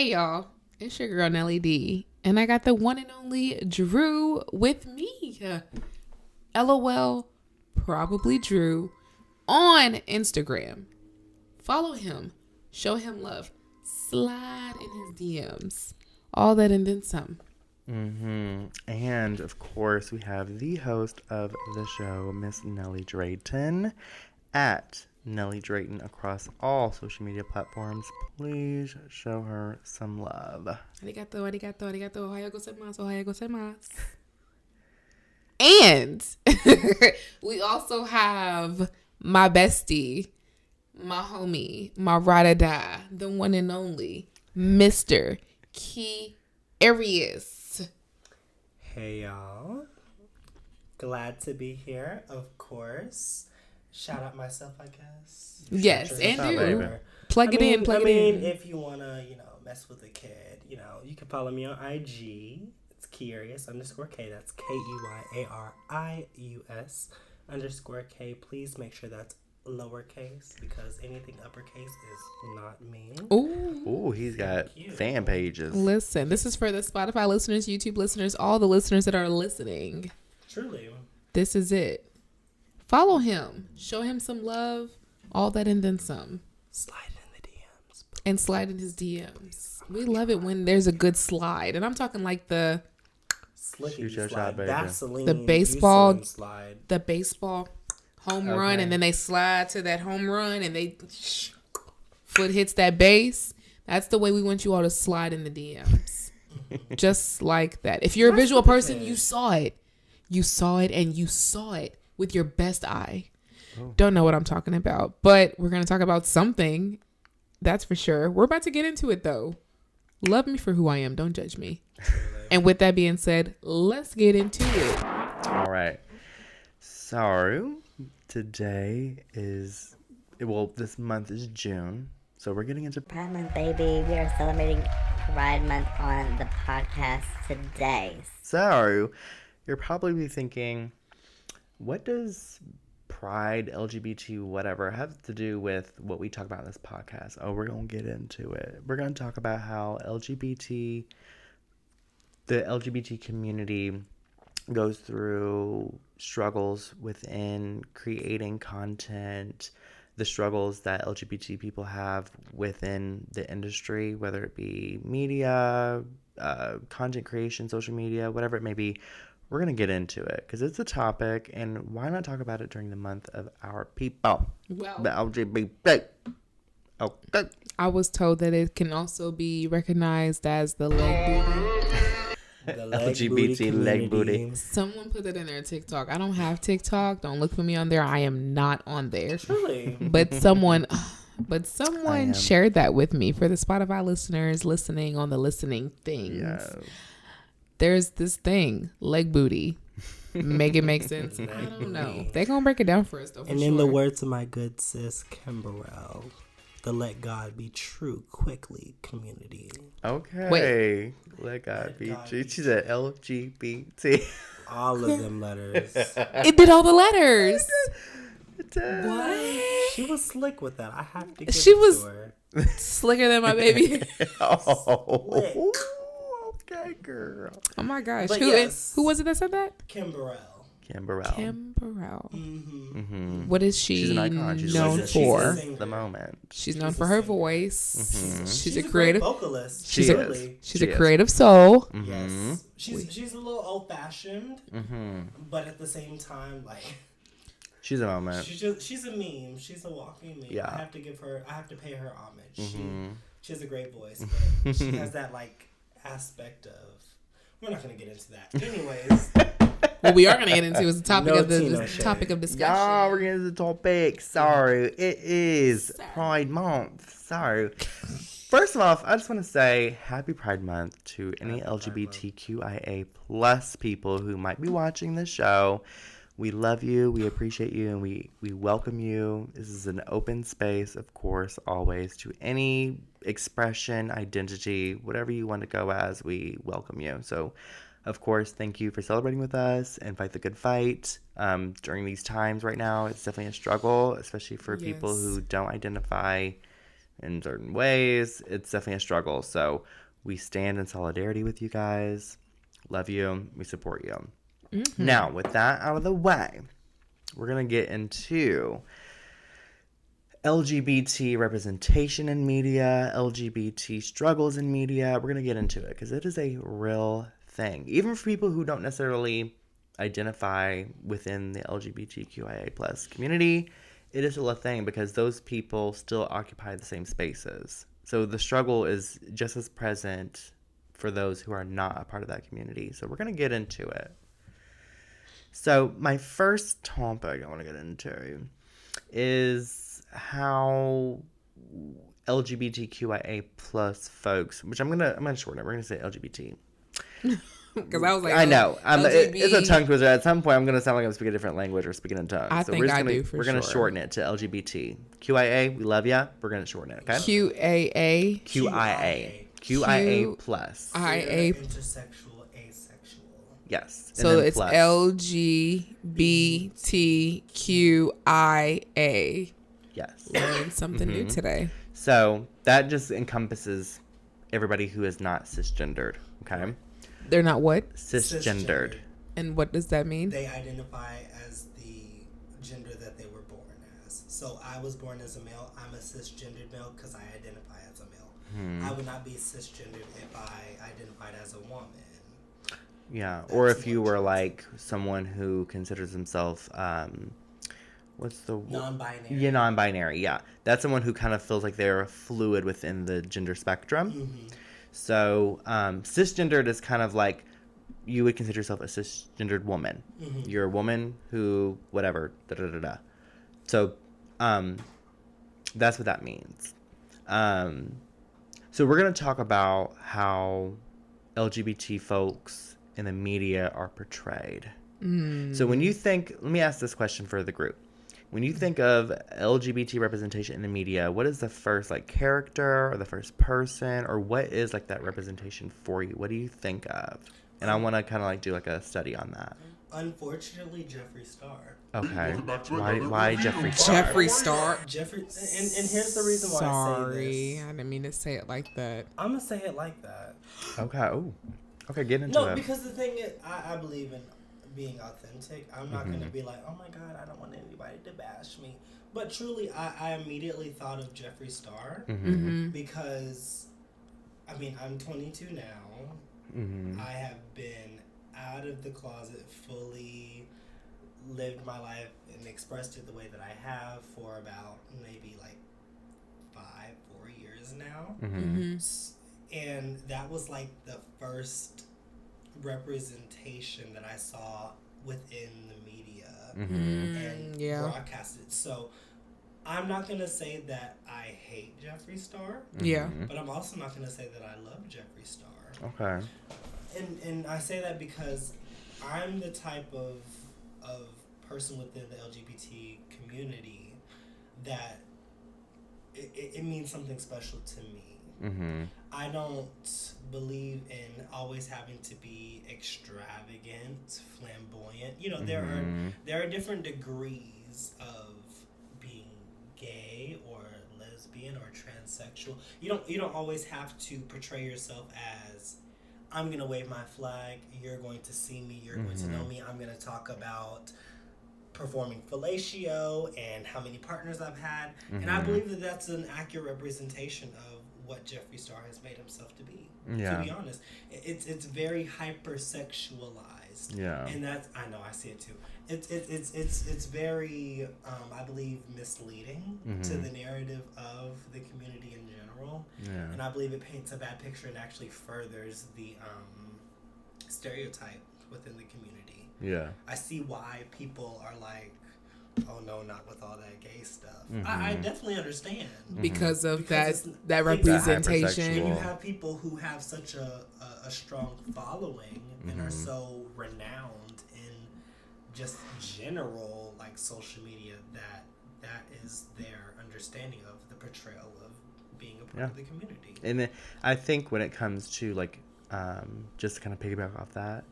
Hey y'all, it's your girl Nelly D, and I got the one and only Drew with me. LOL, probably Drew, on Instagram. Follow him, show him love, slide in his DMs, all that and then some. And of course, we have the host of the show, Miss Nelly Drayton, at Nelly Drayton across all social media platforms. Please show her some love. Arigato, arigato, arigato. Ohayo gozaimasu, ohayo gozaimasu. And we also have my bestie, my homie, my ride or die, the one and only, Mr. Key Arias. Hey y'all. Glad to be here, of course. Shout out myself, I guess. Yes, and do. Plug it in. If you want to, mess with a kid, you can follow me on IG. It's Keyarius _K. That's KEYARIUS _K. Please make sure that's lowercase because anything uppercase is not me. Ooh, he's got fan pages. Listen, this is for the Spotify listeners, YouTube listeners, all the listeners that are listening. Truly. This is it. Follow him. Show him some love. All that and then some. Slide in the DMs. And slide in his DMs. We love it when there's a good slide. And I'm talking like the Slickety slide. Vaseline, the baseball slide. The baseball home run, and then they slide to that home run and they foot hits that base. That's the way we want you all to slide in the DMs. Just like that. If you're a visual person, you saw it. You saw it and you saw it with your best eye. Don't know what I'm talking about, but we're going to talk about something. That's for sure. We're about to get into it though. Love me for who I am. Don't judge me. And with that being said, let's get into it. All right. So today is, this month is June. So we're getting into Pride Month, baby. We are celebrating Pride Month on the podcast today. So you're probably thinking, what does Pride, LGBT, whatever, have to do with what we talk about in this podcast? Oh, we're going to get into it. We're going to talk about how the LGBT community goes through struggles within creating content, the struggles that LGBT people have within the industry, whether it be media, content creation, social media, whatever it may be. We're going to get into it because it's a topic, and why not talk about it during the month of our people, Well, the LGBT. Okay. I was told that it can also be recognized as the leg booty. The LGBT leg booty. Someone put it in their TikTok. I don't have TikTok. Don't look for me on there. I am not on there. Truly. But someone shared that with me for the Spotify listeners listening on the listening things. Yes. There's this thing, leg booty. Make it make sense? I don't know. They're going to break it down for us, though. And in the words of my good sis, Kimberell, the Let God Be True quickly community. Okay. Wait. Let God be true. She said LGBT. All of them letters. It did all the letters. What? She was slick with that. I have to give She it was to her. slicker than my baby. Oh. Okay, girl. Oh my gosh. But Who yes. was it that said that? Kimberell. Kimberell. Mm-hmm. What is she She's an icon. She's known she's for? the moment. She's known for her voice. Mm-hmm. She's a creative great vocalist. She's a creative soul. Mm-hmm. Yes. She's a little old fashioned, but at the same time, like she's a moment. She's a meme. She's a walking meme. Yeah. I have to pay her homage. Mm-hmm. She has a great voice, but she has that like aspect of. We're not gonna get into that. Anyways. What we are going to get into is the topic No of the Tino topic of discussion. Y'all, we're getting to the topic. Sorry, it is Pride Month. So, first of all, I just want to say Happy Pride Month to any LGBTQIA plus people who might be watching this show. We love you, we appreciate you, and we welcome you. This is an open space, of course, always, to any expression, identity, whatever you want to go as, we welcome you. So, of course, thank you for celebrating with us and fight the good fight. During these times right now, it's definitely a struggle, especially for people who don't identify in certain ways. It's definitely a struggle. So we stand in solidarity with you guys. Love you. We support you. Mm-hmm. Now, with that out of the way, we're going to get into LGBT representation in media, LGBT struggles in media. We're going to get into it because it is a real thing. Even for people who don't necessarily identify within the LGBTQIA plus community, it is still a thing because those people still occupy the same spaces. So the struggle is just as present for those who are not a part of that community. So we're going to get into it. So my first topic I want to get into is how LGBTQIA plus folks, which I'm gonna shorten it. We're gonna say LGBT. Because I was like, I know. It's a tongue twister. At some point, I'm gonna sound like I'm speaking a different language or speaking in tongues. I think I do for sure. We're gonna shorten it to LGBT. QIA, we love ya. We're gonna shorten it. Okay. QAA. QIA plus. IA. Intersexual, asexual. Yes. So it's plus. LGBTQIA. Yes. Learned something new today. So that just encompasses everybody who is not cisgendered. Okay. They're not what? Cisgendered. And what does that mean? They identify as the gender that they were born as. So I was born as a male. I'm a cisgendered male because I identify as a male. I would not be cisgendered if I identified as a woman. Yeah. Or if you were like someone who considers himself what's the non-binary? Yeah, non-binary. Yeah, that's someone who kind of feels like they're fluid within the gender spectrum. Mm-hmm. So cisgendered is kind of like you would consider yourself a cisgendered woman. Mm-hmm. You're a woman who whatever. Da da da da. So that's what that means. So we're gonna talk about how LGBT folks in the media are portrayed. So when you think, let me ask this question for the group. When you think of LGBT representation in the media, what is the first like character or the first person, or what is like that representation for you? What do you think of? And I want to kind of like do like a study on that. Unfortunately, Jeffree Star. Okay. Why Jeffree Star? Jeffree Star. Jeffree, and here's the reason why I say this. I didn't mean to say it like that. I'm gonna say it like that. Okay. Oh. Okay. Get into it. No, because the thing is, I believe in being authentic. I'm not going to be like, oh my God, I don't want anybody to bash me. But truly, I immediately thought of Jeffree Star because, I mean, I'm 22 now. I have been out of the closet, fully lived my life and expressed it the way that I have for about maybe like 4 years now. And that was like the first representation that I saw within the media and broadcasted. So I'm not going to say that I hate Jeffree Star. But I'm also not going to say that I love Jeffree Star. Okay. And I say that because I'm the type of person within the LGBT community that it means something special to me. I don't believe in always having to be extravagant, flamboyant. You know, there are different degrees of being gay or lesbian or transsexual. You don't always have to portray yourself as, I'm gonna wave my flag, you're going to see me, you're going to know me, I'm gonna talk about performing fellatio and how many partners I've had. And I believe that that's an accurate representation of what Jeffree Star has made himself to be. To be honest, it's very hypersexualized. And that's, I know, I see it too. It's very I believe misleading to the narrative of the community in general. And I believe it paints a bad picture and actually furthers the stereotype within the community. I see why people are like, oh no, not with all that gay stuff. I definitely understand. Because that representation. And you have people who have such a strong following and are so renowned in just general like social media that is their understanding of the portrayal of being a part of the community. And then I think when it comes to like just to kind of piggyback off that,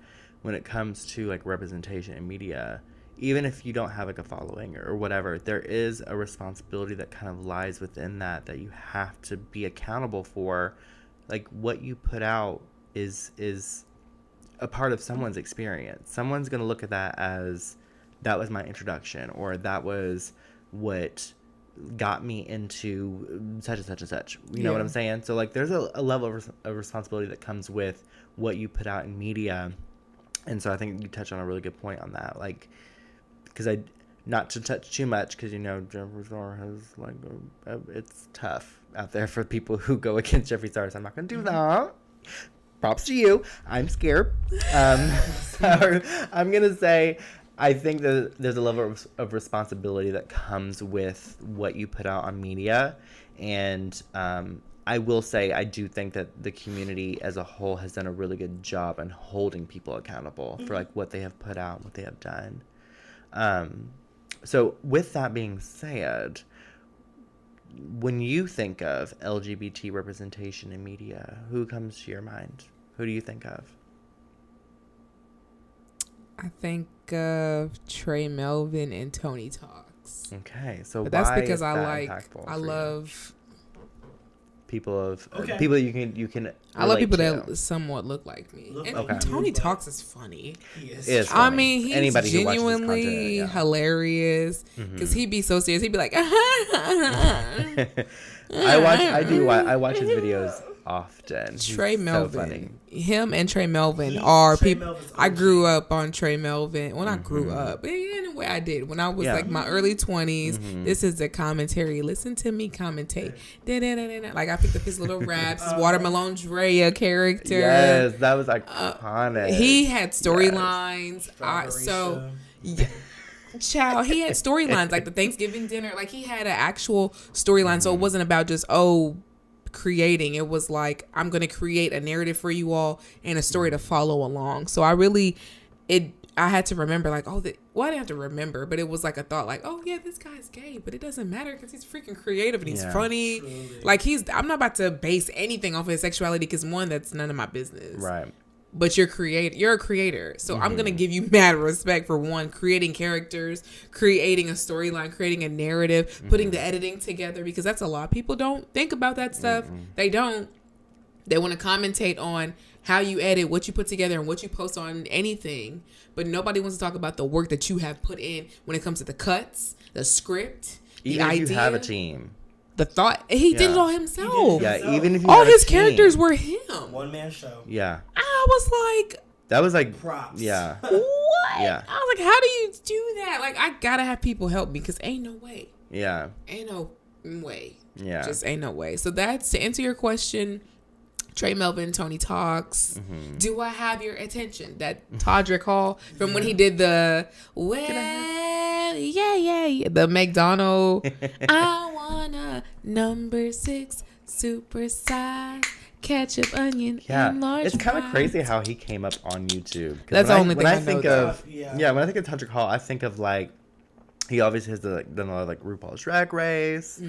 when it comes to like representation in media, even if you don't have like a following or whatever, there is a responsibility that kind of lies within that you have to be accountable for. Like, what you put out is a part of someone's experience. Someone's going to look at that as, that was my introduction, or that was what got me into such and such and such. You know what I'm saying? So, like, there's a level of responsibility that comes with what you put out in media. And so I think you touched on a really good point on that. Like, because not to touch too much, because, you know, Jeffree Star has, like, it's tough out there for people who go against Jeffree Star. So I'm not going to do that. Props to you. I'm scared. So I'm going to say, I think that there's a level of responsibility that comes with what you put out on media. And I will say, I do think that the community as a whole has done a really good job in holding people accountable for like what they have put out, what they have done. So with that being said, when you think of LGBT representation in media, who comes to your mind? Who do you think of? I think of Trey Melvin and Tony Talks. Okay, so but that's because I love people people you can I love people to. that somewhat look like me. And okay. Tony Talks is funny. He is. Funny. I mean, he's Anybody genuinely hilarious because he'd be so serious. He'd be like, I watch his videos often. Trey He's Melvin. So funny. Him and Trey Melvin are Trey people. Melvin's I OG. grew up on Trey Melvin. When I grew up, in a way I did. When I was like my early 20s, this is the commentary. Listen to me commentate. Da-da-da-da-da. Like I picked up his little raps, his Watermelon Drea character. Yes, that was iconic. He had storylines. Child, he had storylines like the Thanksgiving dinner. Like he had an actual storyline, so it wasn't about just creating. It was like, I'm gonna create a narrative for you all and a story to follow along. So I had to remember like, I didn't have to remember, but it was like a thought like, oh yeah, this guy's gay, but it doesn't matter because he's freaking creative and he's funny. Truly. Like I'm not about to base anything off of his sexuality because one, that's none of my business. Right. But you're a creator. So I'm going to give you mad respect for one, creating characters, creating a storyline, creating a narrative, putting the editing together, because that's a lot. People don't think about that stuff. They don't. They want to commentate on how you edit, what you put together, and what you post on anything. But nobody wants to talk about the work that you have put in when it comes to the cuts, the script, the idea. Even if you have a team. The thought. He did it all himself. Yeah, even if you all have his a team. characters were him. One man show. Yeah. I was like, That was like Props. Yeah. what? Yeah. I was like, how do you do that? Like, I gotta have people help me because ain't no way. Yeah. Ain't no way. Yeah. Just ain't no way. So that's, to answer your question, Trey Melvin, Tony Talks. Do I have your attention? That Todrick Hall from when he did the the McDonald. I want a number 6 super size ketchup, onion, and large. It's kind of fries. crazy how he came up on YouTube. That's the only thing I know think though. of. Yeah, when I think of Todrick Hall, I think of like, he obviously has done a lot of like RuPaul's Drag Race.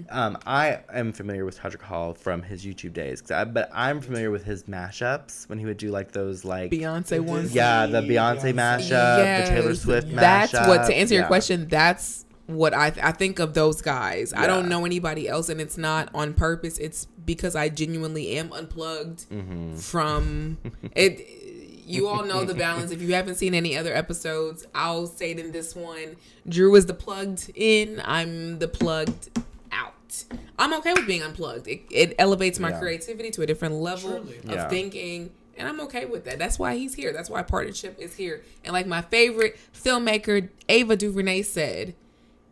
I am familiar with Todrick Hall from his YouTube days, but I'm familiar with his mashups when he would do like those like Beyonce ones. Yeah, the Beyonce mashup, the Taylor Swift mashup. That's what, to answer your question, that's what I think of those guys. I don't know anybody else, and it's not on purpose. It's because I genuinely am unplugged from it. You all know the balance. If you haven't seen any other episodes, I'll say it in this one. Drew is the plugged in. I'm the plugged out. I'm okay with being unplugged. It elevates my creativity to a different level of thinking. And I'm okay with that. That's why he's here. That's why Partnership is here. And like my favorite filmmaker, Ava DuVernay, said,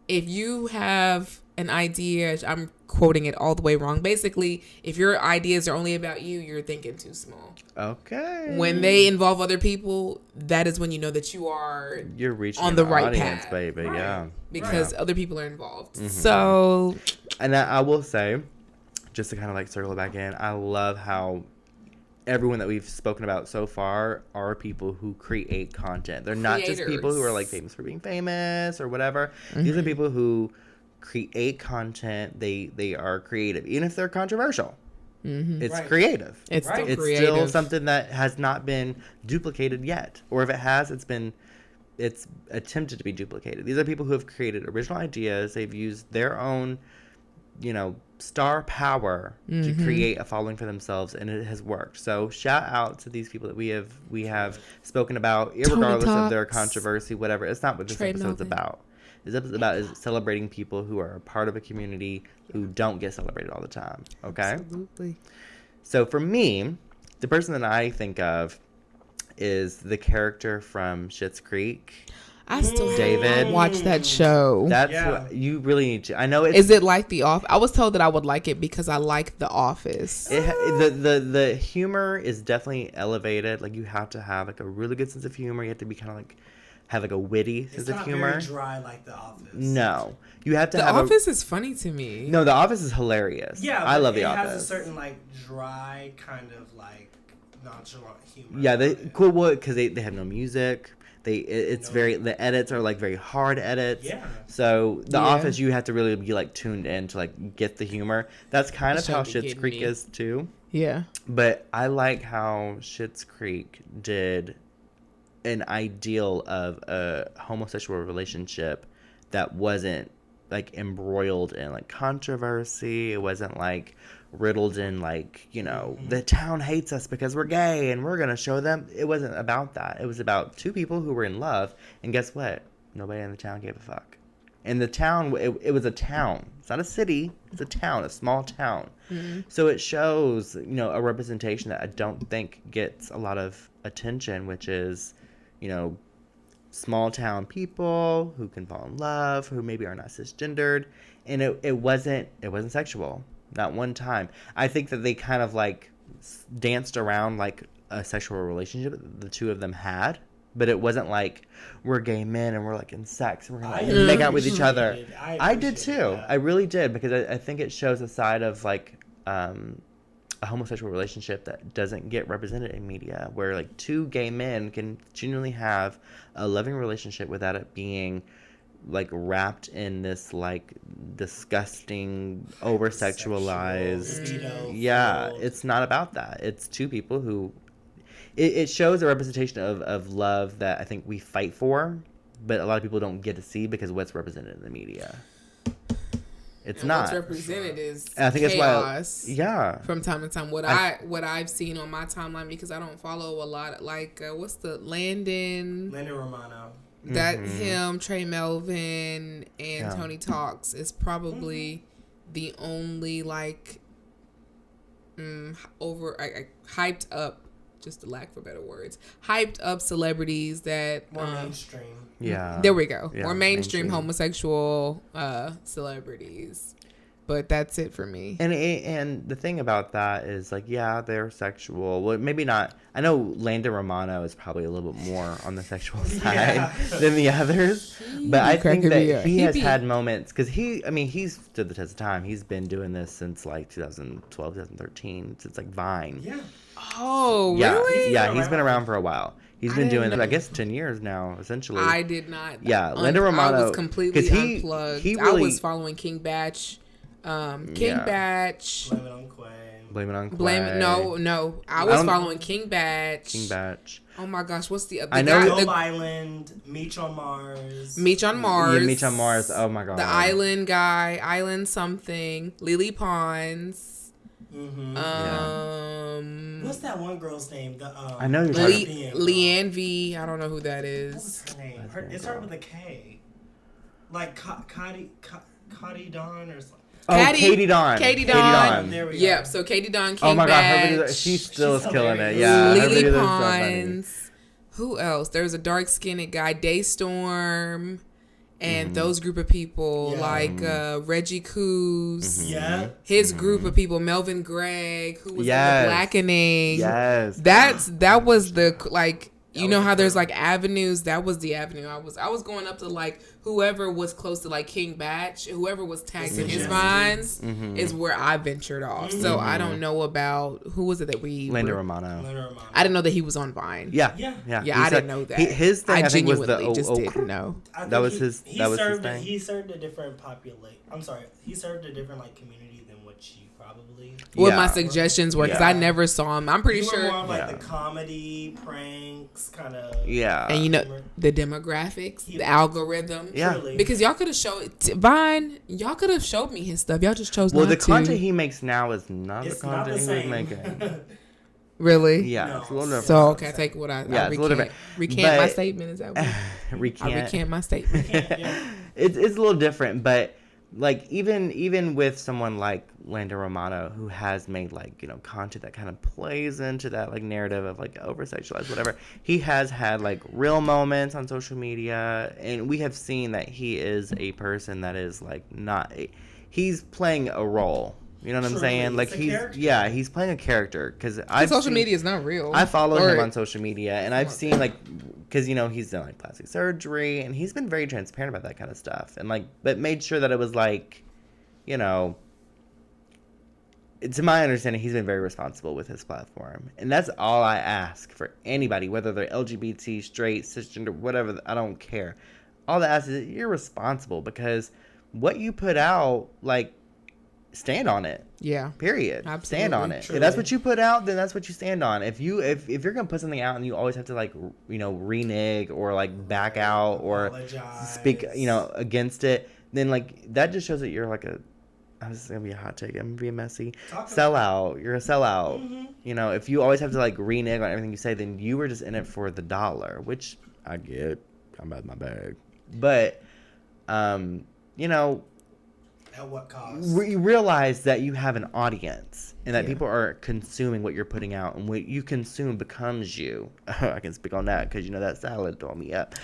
if you have an idea, I'm quoting it all the way wrong. Basically, if your ideas are only about you, you're thinking too small. Okay. When they involve other people, that is when you know that you're reaching on the right audience, path, baby. Right. Yeah, because other people are involved. So, and I will say, just to kind of like circle back in, I love how everyone that we've spoken about so far are people who create content. They're not just people who are like famous for being famous or whatever. These are people who create content. They are creative, even if they're controversial. It's creative. It's still it's creative. still something that has not been duplicated yet, or if it has, it's been it's attempted to be duplicated. These are people who have created original ideas. They've used their own, star power to create a following for themselves, and it has worked. So shout out to these people that we have spoken about, regardless of their controversy, whatever. It's not what this episode's about. This episode's about is celebrating people who are a part of a community who don't get celebrated all the time. Okay? Absolutely. So for me, the person that I think of is the character from Schitt's Creek. I still David. watch that show. That's what you really need to. I know it's. Is it like The Office? I was told that I would like it because I like The Office. The humor is definitely elevated. Like you have to have like a really good sense of humor. You have to be kind of like have like a witty sense of humor. It's not very dry like The Office. No, you have to. The Office is funny to me. No, The Office is hilarious. Yeah, I love The Office. It has a certain like dry kind of like nonchalant humor. Yeah, because they have no music. The edits are like very hard edits. Yeah. So The Office, you have to really be like tuned in to like get the humor. That's kind of how Schitt's Creek is too. Yeah. But I like how Schitt's Creek did an ideal of a homosexual relationship that wasn't like embroiled in like controversy. It wasn't like riddled in like, the town hates us because we're gay and we're gonna show them. It wasn't about that. It was about two people who were in love, and guess what? Nobody in the town gave a fuck. And the town, it was a town. It's not a city. It's a town, a small town. Mm-hmm. So it shows, a representation that I don't think gets a lot of attention, which is, small town people who can fall in love, who maybe are not cisgendered, and it wasn't sexual. Not one time. I think that they kind of like danced around like a sexual relationship that the two of them had, but it wasn't like we're gay men and we're like in sex and we're gonna like, make out with each other. I did too. That. I really did, because I think it shows a side of like a homosexual relationship that doesn't get represented in media, where like two gay men can genuinely have a loving relationship without it being like wrapped in this like disgusting over sexualized it's not about that. It's two people who it shows a representation of love that I think we fight for, but a lot of people don't get to see because what's represented in the media. It's not what's represented is I think chaos. It's why, from time to time. What I've seen on my timeline, because I don't follow a lot, like what's the Landon Romano. That him, Trey Melvin, and Tony Talks is probably the only like hyped up, just to lack for better words, hyped up celebrities that more mainstream. Yeah, there we go. Yeah, more mainstream homosexual celebrities. But that's it for me. And the thing about that is, like, yeah, they're sexual. Well, maybe not. I know Landon Romano is probably a little bit more on the sexual side than the others. But I think that he has had moments, because he's stood the test of time. He's been doing this since, like, 2012, 2013, since, like, Vine. Yeah. Oh, really? Yeah, he's been around for a while. He's been doing, I guess, 10 years now, essentially. I did not. Yeah, Landon Romano. I was completely unplugged. He really, I was following King Batch. Batch. Blame it on Quay. Blame it on Quay. No. I was following King Batch. Oh my gosh, what's the I know Dove Island, Meech on Mars. Yeah, Meech on Mars. Oh my god. The Island guy, Island something, Lily Pons. Mm-hmm. What's that one girl's name? I know you're talking. Leanne V. I don't know who that is. What's her name? It started with a K. Like Katie Dawn or something. Katie Dawn. Katie Dawn. There we go. Yep. So Katie Dawn came Oh my back. god, she still is killing it. Yeah. Lily Pons. Who else? There's a dark skinned guy, Daystorm, and those group of people like Reggie Coos. Yeah. His group of people, Melvin Gregg, who was in The Blackening. Yes. That was the like. You know how there's like avenues? That was the avenue I was going up to, like whoever was close to like King Batch, whoever was tagged in his vines is where I ventured off. So I don't know about who was it that we Landon Romano. I didn't know that he was on Vine. Yeah. I didn't know that. His thing I think was the didn't know. That was his thing. He served a different population. I'm sorry. He served a different like community than what you probably what my suggestions were, because I never saw them. I'm pretty you were sure. more of like the comedy, pranks, kind of. Yeah. And you know, the demographics, the algorithm. Yeah. Truly. Because y'all could have showed Vine, y'all could have showed me his stuff. Y'all just chose not to. Well, the content he makes now is not It's the not content the he was same. making. Really? Yeah, No. it's a little different. So, okay, I take what I Yeah, I it's a little different. recant my But- statement. Is that what? I Recant. recant my statement. It's a little different, but like even with someone like Lando Romano, who has made like, you know, content that kind of plays into that like narrative of like over sexualized whatever, he has had like real moments on social media, and we have seen that he is a person that is like he's playing a role. You know what I'm Truly, saying? Like it's a character. he's playing a character, because Social media is not real. I follow Or- him on social media, and I've seen like, because you know he's done like plastic surgery, and he's been very transparent about that kind of stuff, and like, but made sure that it was like, you know, to my understanding, he's been very responsible with his platform, and that's all I ask for anybody, whether they're LGBT, straight, cisgender, whatever. I don't care. All I ask is that you're responsible, because what you put out, like, stand on it. Yeah. Period. Absolutely. Stand on it. Truly. If that's what you put out, then that's what you stand on. If you're gonna put something out and you always have to like, you know, renege or like back out or Apologize. speak, you know, against it, then like that just shows that you're like this is gonna be a hot take. I'm gonna be a messy sellout. You're a sellout. Mm-hmm. You know, if you always have to like renege on everything you say, then you were just in it for the dollar, which I get. I'm out of my bag, but you know. At what cost? You realize that you have an audience and that Yeah. people are consuming what you're putting out, and what you consume becomes you. I can speak on that because, you know, that salad tore me up.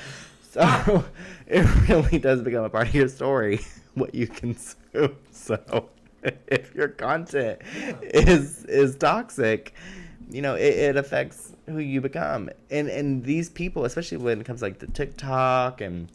So it really does become a part of your story, what you consume. So if your content is toxic, you know, it affects who you become. And these people, especially when it comes like to TikTok and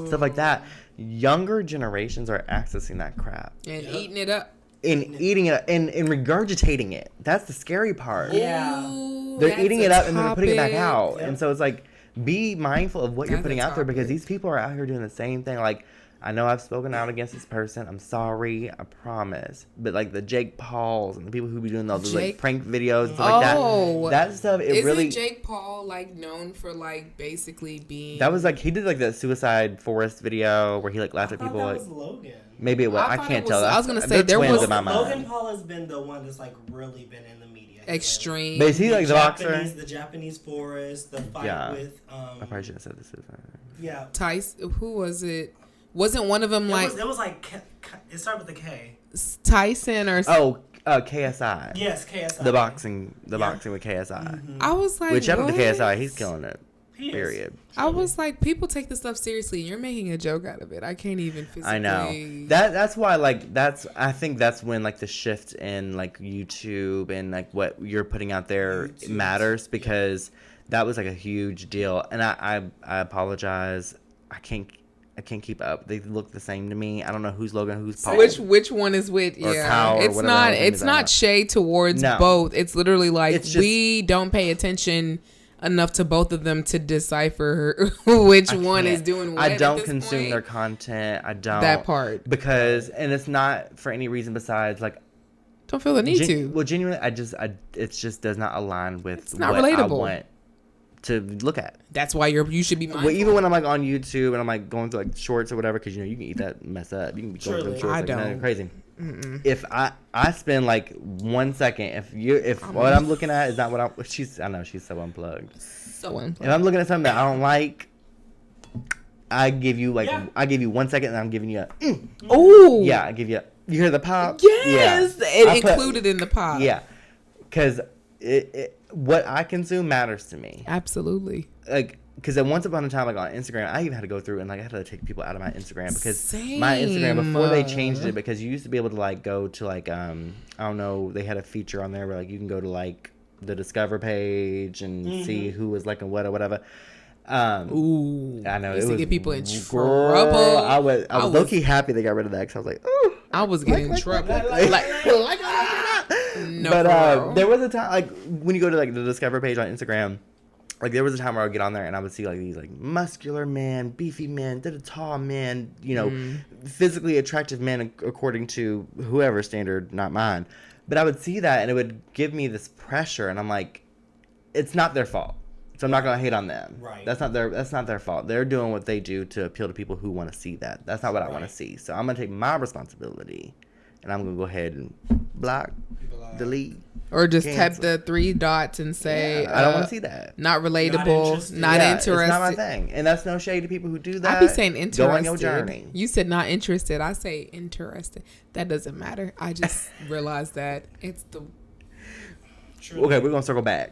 stuff like that, younger generations are accessing that crap And eating it up. and eating it and regurgitating it. That's the scary part. Yeah. Ooh, They're that's eating a it up and then they're putting it back topic. out. Yep. And so it's like, be mindful of what you're That's a putting out there, because topic. these people are out here doing the same thing. Like, I know I've spoken out against this person. I'm sorry. I promise. But like the Jake Pauls and the people who be doing those like Jake- prank videos and stuff Oh. like that. That stuff, it Isn't really. Jake Paul like known for like basically being? That was like, he did like the suicide forest video where he like laughed I at thought people. that Like, was Logan. maybe it was. I thought can't it tell. was- I was gonna say, They're there twins was- in my mind. Logan Paul has been the one that's like really been in the media. extreme. But is he like the boxer? The Japanese forest, the fight Yeah. with I probably should have said this. yeah. Tyson. Who was it? Wasn't one of them like It was like it started with a K. Tyson or? Oh, KSI. Yes, KSI. The boxing Yeah. with KSI. Mhm. I was like, Which shout out to what? KSI, he's killing it. He is. Period. I was like, people take this stuff seriously. You're making a joke out of it. I can't even physically. I know that's why I think that's when like the shift in like YouTube and like what you're putting out there YouTube. matters, because that was like a huge deal. And I apologize. I can't keep up. They look the same to me. I don't know who's Logan, who's Paul. Which one is which? Or Yeah, Kyle or it's whatever not. his name It's is, I don't not know. shade towards No. both. It's literally like It's just- we don't pay attention enough to both of them to decipher which I one is can't. doing what. I at don't this consume point. their content. I don't. That part. Because, and it's not for any reason besides like, Don't feel the need to. well, genuinely, it just does not align with It's not what relatable. I want to look at. That's why you should be mindful. Well, even when I'm like on YouTube and I'm like going through like shorts or whatever, because you know you can eat that mess up. You can be going through Truly. shorts I like nothing don't. crazy. If I spend like 1 second, if what I'm looking at is not what I know she's so unplugged. so If I'm looking at something that I don't like, I give you like Yeah. I give you 1 second and I'm giving you a oh yeah. I give you you hear the pop. yes, Yeah. it I put- included in the pop. Yeah, because what I consume matters to me. Absolutely. Like, because at once upon a time, like on Instagram, I even had to go through and like I had to take people out of my Instagram, because my Instagram before they changed it, because you used to be able to like go to like I don't know, they had a feature on there where like you can go to like the Discover page and see who was liking what or whatever. Ooh, I know used it to was get people in girl, trouble. I was I was- low key happy they got rid of that, because I was like, oh. I was getting in trouble. No, But for real. there was a time like when you go to like the Discover page on Instagram, like there was a time where I would get on there and I would see like these like muscular men, beefy men, tall men, you know, physically attractive men according to whoever's standard, not mine. But I would see that and it would give me this pressure, and I'm like, it's not their fault. So I'm not gonna hate on them. Right. That's not their fault. They're doing what they do to appeal to people who want to see that. That's not what I want to see. So I'm gonna take my responsibility, and I'm gonna go ahead and block, delete. Or just cancel. tap the 3 dots and say, I don't want to see that. Not relatable, not Yeah, interested. It's not my thing. And that's no shade to people who do that. I be saying interested. Go on your journey. You said not interested. I say interested. That doesn't matter. I just realized that it's the Okay, we're gonna circle back.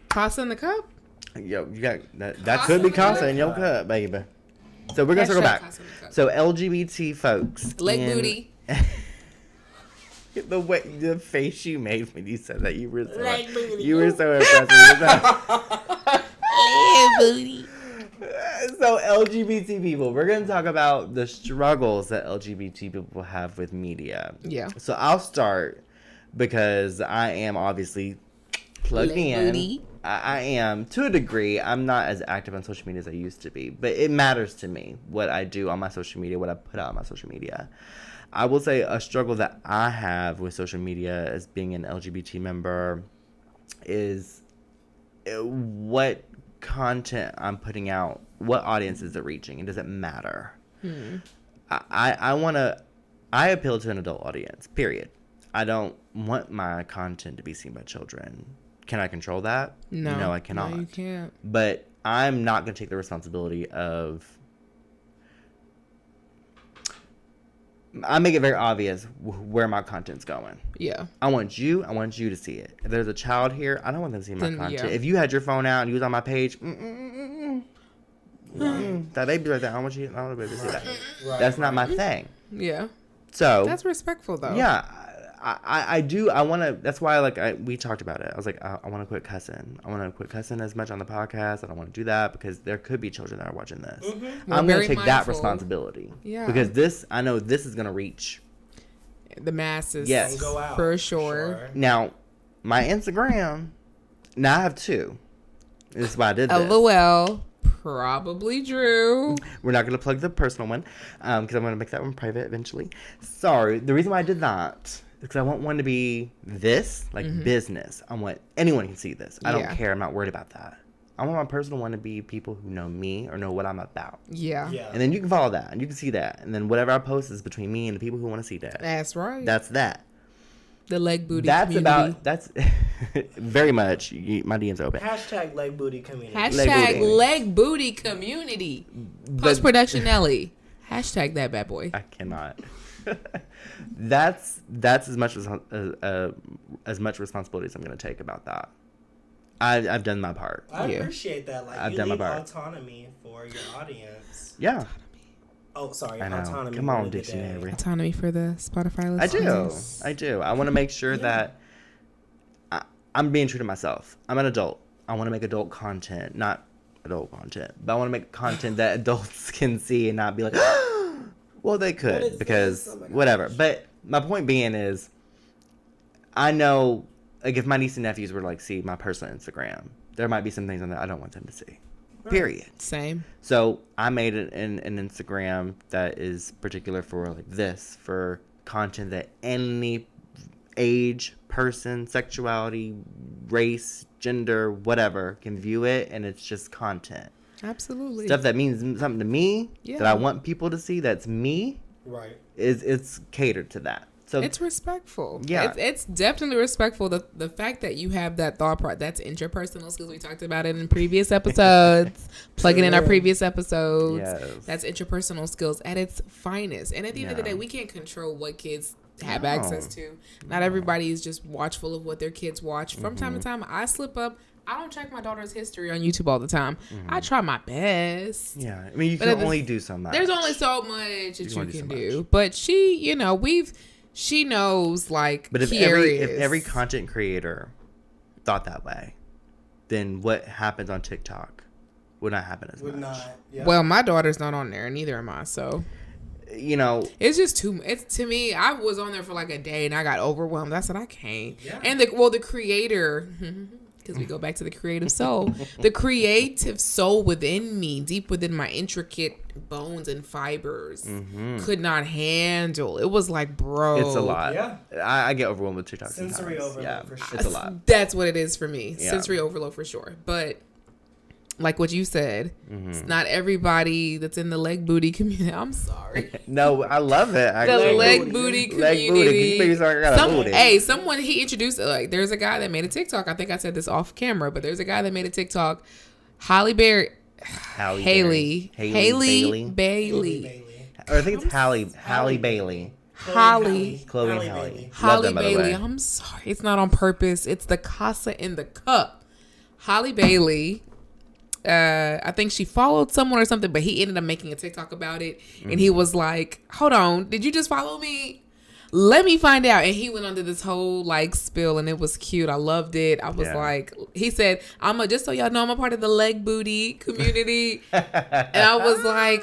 Casa in the cup. Yo, you got that could be Casa in your cup, baby. So we're gonna circle back. Casa in the cup. So LGBT folks. Leg in- booty. The face you made when you said that, you were so impressed. Leg booty. So LGBT people, we're gonna talk about the struggles that LGBT people have with media. Yeah. So I'll start because I am obviously plugged Leg in. booty. I am to a degree. I'm not as active on social media as I used to be, but it matters to me what I do on my social media, what I put out on my social media. I will say a struggle that I have with social media as being an LGBT member is what content I'm putting out, what audience is it reaching, and does it matter? I appeal to an adult audience, period. I don't want my content to be seen by children. Can I control that? No, I cannot. No, you can't. But I'm not going to take the responsibility of... I make it very obvious where my content's going. Yeah. I want you to see it. If there's a child here, I don't want them to see my content. Yeah. If you had your phone out and you was on my page, that baby right there, I don't want the baby to see that. That's not my thing. Yeah. So That's respectful, though. yeah, I do. I want to. That's why, we talked about it. I was like, I want to quit cussing. I want to quit cussing as much on the podcast. I don't want to do that because there could be children that are watching this. I'm going to take that responsibility. Yeah. Because I know this is going to reach the masses. Yes. Go out. For sure. Now, my Instagram. Now I have 2. This is why I did this. LOL. Probably Drew. We're not going to plug the personal one because I'm going to make that one private eventually. Sorry. The reason why I did that is because I want one to be this, business. I want anyone can see this. I don't care. I'm not worried about that. I want my personal one to be people who know me or know what I'm about. Yeah. And then you can follow that and you can see that. And then whatever I post is between me and the people who want to see that. That's right. That's that. The leg booty That's community. that's very much. My DM's open. Hashtag leg booty community. Hashtag leg booty community. Post production Nelly. Hashtag that bad boy. I cannot. That's as much responsibility as I'm going to take about that. I've done my part. I appreciate that. Like, I've you done my leave part. autonomy for your audience. Yeah. Oh, sorry. I know. Autonomy. Come on, word of the day. dictionary. Autonomy for the Spotify listeners. I do. I want to make sure that I'm being true to myself. I'm an adult. I want to make adult content, not adult content, but I want to make content that adults can see and not be like, well, they could because whatever. But my point being is, I know, like, if my niece and nephews were to, like, see my personal Instagram, there might be some things on there I don't want them to see. Period. Same. So I made an Instagram that is particular for like this, for content that any age, person, sexuality, race, gender, whatever can view it, and it's just content. Absolutely. Stuff that means something to me, that I want people to see, that's me. Right. It's catered to that. So it's respectful. Yeah. It's definitely respectful. The fact that you have that thought part, that's interpersonal skills. We talked about it in previous episodes. Plugging in our previous episodes. Yes. That's interpersonal skills at its finest. And at the end of the day, we can't control what kids have access to. Not everybody is just watchful of what their kids watch. From time to time, I slip up. I don't check my daughter's history on YouTube all the time. I try my best. Yeah. I mean, you can only do so much. There's only so much that you can do. But she, she knows, like, but if every content creator thought that way, then what happens on TikTok would not happen as much. Well, my daughter's not on there, and neither am I. So, it's just too. It's to me. I was on there for like a day, and I got overwhelmed. I said I can't. Yeah. And the creator, because we go back to the creative soul. The creative soul within me, deep within my intricate bones and fibers, could not handle. It was like, bro. It's a lot. Yeah. I get overwhelmed with TikTok Sensory sometimes. overload, for sure. It's a lot. That's what it is for me. Yeah. Sensory overload for sure. But like what you said, it's not everybody that's in the leg booty community. I'm sorry. No, I love it. The leg booty community. Leg booty. You maybe I got a booty. Hey, someone he introduced, like, there's a guy that made a TikTok. I think I said this off camera, but there's a guy that made a TikTok. Halle Bailey. Bailey. Or I think it's Halle Bailey. Holly Chloe and Halle. Love Halle them, by the way. Bailey. I'm sorry. It's not on purpose. It's the casa in the cup. Halle Bailey. I think she followed someone or something, but he ended up making a TikTok about it. And he was like, hold on, did you just follow me? Let me find out. And he went under this whole like spill, and it was cute. I loved it. I was like, he said, just so y'all know, I'm a part of the leg booty community. And I was like,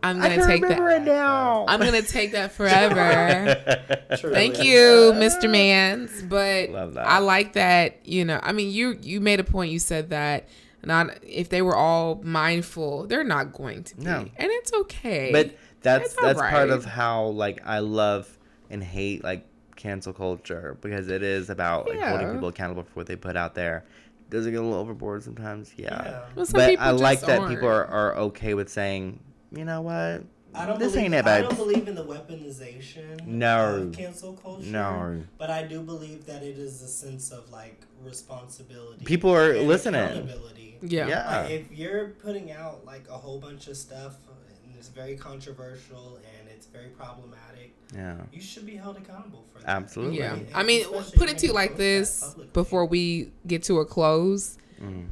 I'm gonna take that right now. I'm gonna take that forever. Truly. Thank you, Mr. Mans. But Love that. I like that, I mean, you made a point. You said that not if they were all mindful, they're not going to be. No. And it's okay. But that's It's all part right. of how like I love and hate like cancel culture, because it is about like holding people accountable for what they put out there. Does it get a little overboard sometimes? Yeah. Well, some But people I like just that people aren't. are okay with saying, you know what? I don't This believe, ain't that I bad. don't believe in the weaponization No. of cancel culture. No. But I do believe that it is a sense of like responsibility. People are and listening. accountability. Yeah. Yeah. Like, if you're putting out like a whole bunch of stuff and it's very controversial and it's very problematic, Yeah. you should be held accountable for that. Absolutely. Yeah. And I mean, especially put it when to you you like post that this publicly. before we get to a close.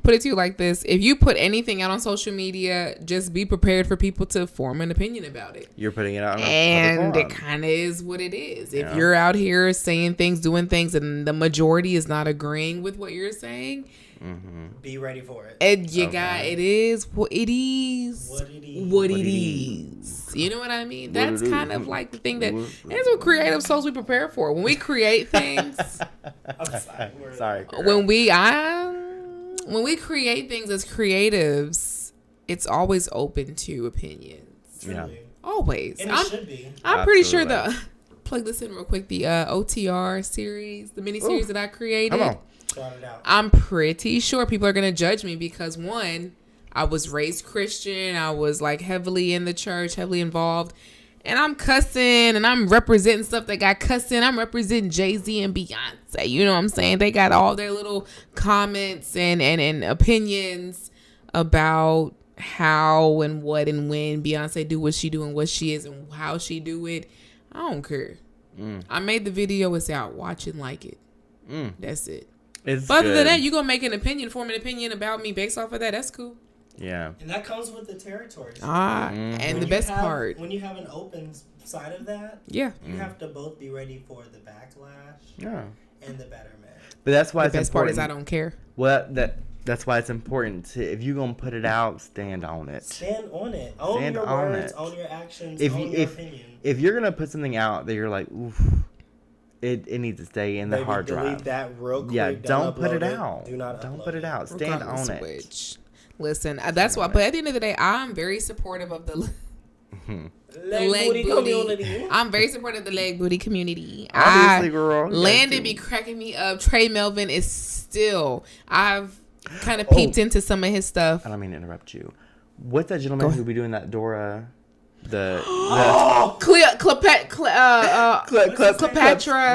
Put it to you like this. If you put anything out on social media, just be prepared for people to form an opinion about it. You're putting it out on a And public it forum. kind of is what it is. If Yeah. you're out here saying things, doing things, and the majority is not agreeing with what you're saying, Be ready for it. and it is what it is. What it is. What it is. You know what I mean? That's it kind is. of like the thing that's what creative souls we prepare for. When we create things, Sorry. when we create things as creatives, it's always open to opinions. Truly. Always. And it should be. I'm pretty sure Absolutely. plug this in real quick. The OTR series, the mini series that I created. Come on. Shout it out. I'm pretty sure people are gonna judge me because one, I was raised Christian. I was like heavily in the church, heavily involved. And I'm cussing and I'm representing stuff that got cussing. I'm representing Jay-Z and Beyonce. You know what I'm saying? They got all their little comments and opinions about how and what and when Beyonce do what she do and what she is and how she do it. I don't care. I made the video. It's out. Watch it, like it. That's it. It's But other good. than that, you gonna make an opinion, form an opinion about me based off of that. That's cool. Yeah. And that comes with the territories. And When the you best have- part, when you have an open side of that, yeah, you have to both be ready for the backlash Yeah. and the betterment. But that's why the it's best part important. is I don't care. Well, that's why it's important to, if you're gonna put it out, stand on it. Stand on it. Own Stand your on words. it. Own your actions. If own you- your opinion. If you're gonna put something out that you're like, oof, it needs to stay in the Maybe hard delete drive. that real quick. Yeah, don't put upload it out. Do not Don't upload put it out. Stand Regardless on of it. which. Listen, that's why. But at the end of the day, I'm very supportive of the Leg booty community. I'm very supportive of the leg booty community. Obviously, girl. You Landon got be to. cracking me up. Trey Melvin is still. I've kind of peeped into some of his stuff. I don't mean to interrupt you. What's that gentleman who be doing that Dora? The Cleopatra.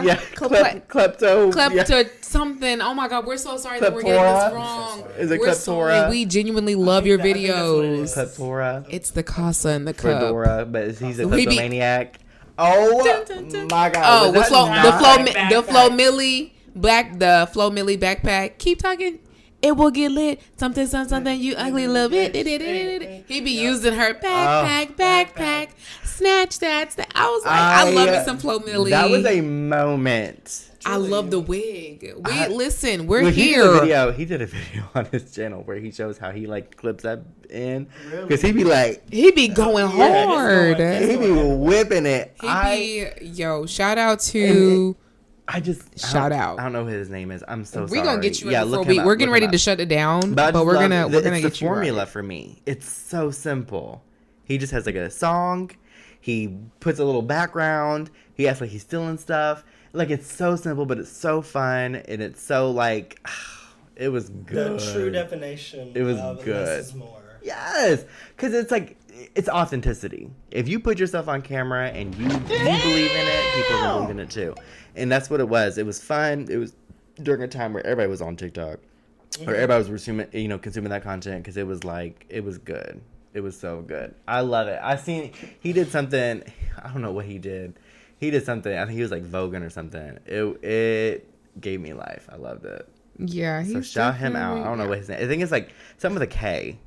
yeah, klepto. Klepto something. Oh my God, we're so sorry that we're getting Kleptora? this wrong. Is it We're Kleptora? sorry. We genuinely love your I think that's what it videos. is. Kleptora. It's the casa and the cup. Fedora, but he's a We be- kleptomaniac. Oh Dun, dun, dun. my God! Oh, was with Flo, that the not- Flo, Backpack. the Flo Millie the Flo Millie backpack. Keep talking. It will get lit. Something. You ugly little bit. He be using her backpack. Snatch that. I was like, I love me some Flo Millie. That was a moment. I love the wig. We're Well, here. He did a video on his channel where he shows how he like clips that in, because he be like, He be going hard. going. he be whipping it. Yo, shout out to Shout out. I don't know who his name is. I'm so sorry. We're gonna get you Yeah, in before look him up, we're look getting him ready up. to shut it down. But But we're gonna it's get the you formula right. for me. It's so simple. He just has like a song. He puts a little background. He acts like he's stealing stuff. Like, it's so simple, but it's so fun, and it's so like, it was good. The true definition It was of good. less is more. Yes, because it's like, it's authenticity. If you put yourself on camera and you believe in it, people will believe in it too. And that's what it was. It was fun. It was during a time where everybody was on TikTok, or everybody was consuming that content, because it was like, it was good. It was so good. I love it. He did something. I don't know what he did. He did something. I think he was like voguing or something. It gave me life. I loved it. Yeah, So shout him out. I don't know what his name. I think it's like something with a K.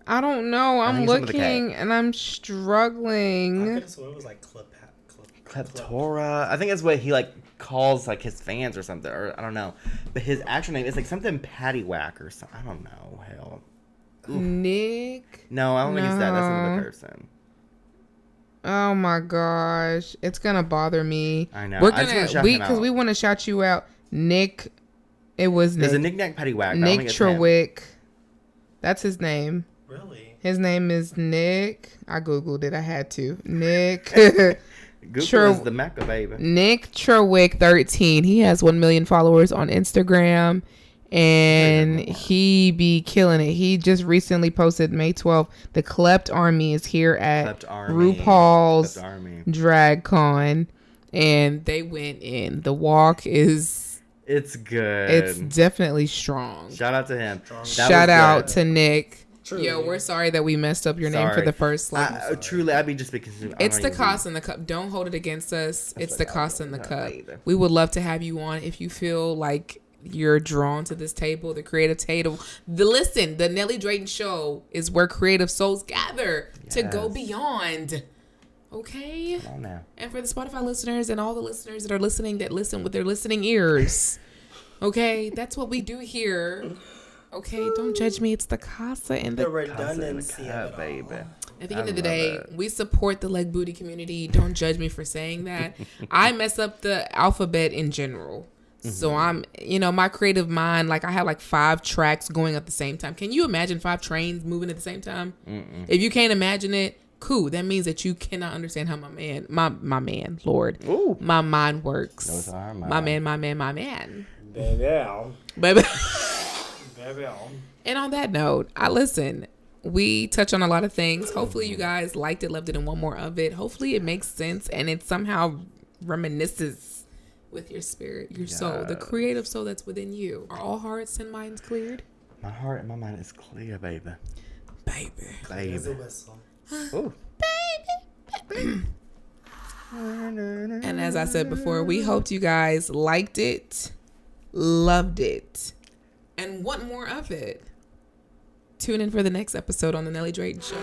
I don't know. I'm think it's something with a K. looking and I'm I struggling. could have sworn it was like Kleptora. I think that's what he like calls like his fans or something. Or I don't know. But his actual name is like something Paddywhack or something. I don't know. Hell. Nick. No, I don't think it's that. That's another No. person. Oh my gosh, it's gonna bother me. I know. We're I just wanna gonna shout him because out. we want to shout you out, Nick. It was There's a Nick. knick-knack paddywhack. But I don't Nick think it's him. Trewick. That's his name. Really? His name is Nick. I googled it. I had to. Nick. Google is the Mecca, baby. Nick Trewick 13. He has 1 million followers on Instagram, and he be killing it. He just recently posted May 12th. The Klept Army is here at Klept Army. RuPaul's Klept Army. Drag Con, and they went in. The walk is It's good. it's definitely strong. Shout out to him. That Shout was out good. to Nick. Truly. Yo, we're sorry that we messed up your name for Sorry. the first Truly, I'd be just because It's the cost in the cup. Don't hold it against us. It's the what I cost in the was cup. either. We would love to have you on if you feel like you're drawn to this table, the creative table. The Nelly Drayton Show is where creative souls gather to go Yes. beyond. Okay? Come on now. And for the Spotify listeners and all the listeners that are listening that listen with their listening ears. Okay? That's what we do here. Okay? Don't judge me. It's the casa and The the redundancy of it all. baby. At the I end of the love day, it. we support the LeG Booty community. Don't judge me for saying that. I mess up the alphabet in general. So I'm, my creative mind, like I have like 5 tracks going at the same time. Can you imagine 5 trains moving at the same time? If you can't imagine it, cool. That means that you cannot understand how my man, Lord, Ooh. my mind works. Those are My mine. man. Baby. Baby. Baby. And on that note, we touch on a lot of things. Hopefully you guys liked it, loved it, and want more of it. Hopefully it makes sense and it somehow reminisces with your spirit, your soul, the creative soul that's within you. Are all hearts and minds cleared? My heart and my mind is clear, baby. Baby. There's a Baby. whistle. Ooh. And as I said before, we hoped you guys liked it, loved it, and want more of it. Tune in for the next episode on the Nelly Drayton Show.